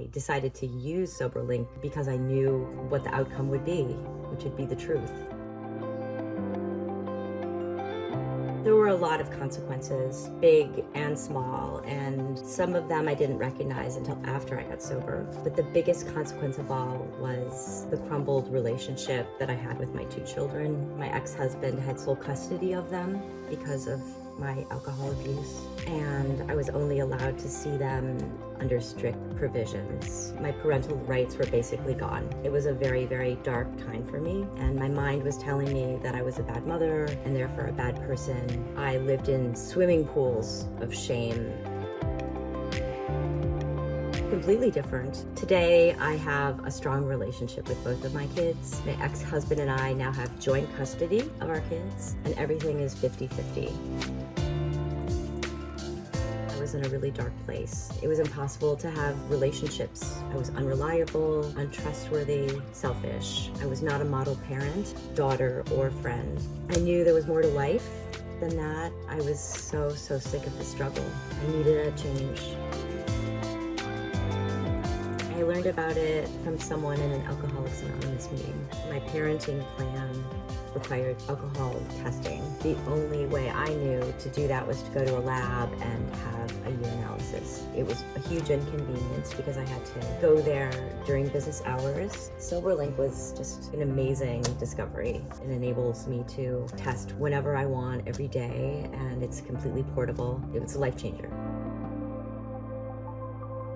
I decided to use Soberlink because I knew what the outcome would be, which would be the truth. There were a lot of consequences, big and small, and some of them I didn't recognize until after I got sober. But the biggest consequence of all was the crumbled relationship that I had with my two children. My ex-husband had sole custody of them because of my alcohol abuse, and I was only allowed to see them under strict provisions. My parental rights were basically gone. It was a very, very dark time for me, and my mind was telling me that I was a bad mother and therefore a bad person. I lived in swimming pools of shame. Completely different. Today, I have a strong relationship with both of my kids. My ex-husband and I now have joint custody of our kids, and everything is 50-50. I was in a really dark place. It was impossible to have relationships. I was unreliable, untrustworthy, selfish. I was not a model parent, daughter, or friend. I knew there was more to life than that. I was so sick of the struggle. I needed a change. I learned about it from someone in an Alcoholics Anonymous meeting. My parenting plan required alcohol testing. The only way I knew to do that was to go to a lab and have a urinalysis. It was a huge inconvenience because I had to go there during business hours. Soberlink was just an amazing discovery. It enables me to test whenever I want, every day, and it's completely portable. It was a life changer.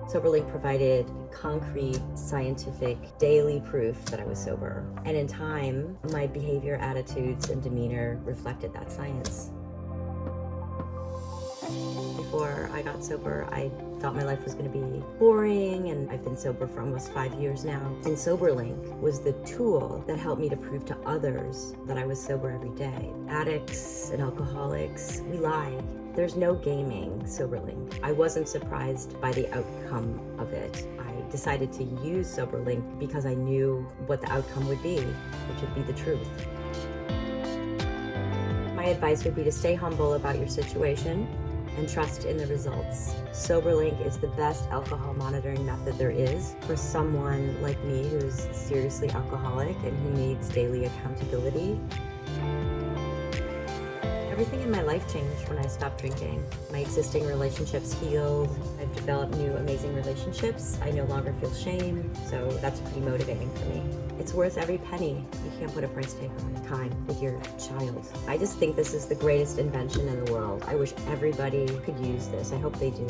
Soberlink provided concrete, scientific, daily proof that I was sober. And in time, my behavior, attitudes, and demeanor reflected that science. Before I got sober, I thought my life was going to be boring, and I've been sober for almost 5 years now. And Soberlink was the tool that helped me to prove to others that I was sober every day. Addicts and alcoholics, we lie. There's no gaming Soberlink. I wasn't surprised by the outcome of it. I decided to use Soberlink because I knew what the outcome would be, which would be the truth. My advice would be to stay humble about your situation and trust in the results. Soberlink is the best alcohol monitoring method there is for someone like me who's seriously alcoholic and who needs daily accountability. Everything in my life changed when I stopped drinking. My existing relationships healed. I've developed new amazing relationships. I no longer feel shame, so that's pretty motivating for me. It's worth every penny. You can't put a price tag on it. Time with your child. I just think this is the greatest invention in the world. I wish everybody could use this. I hope they do.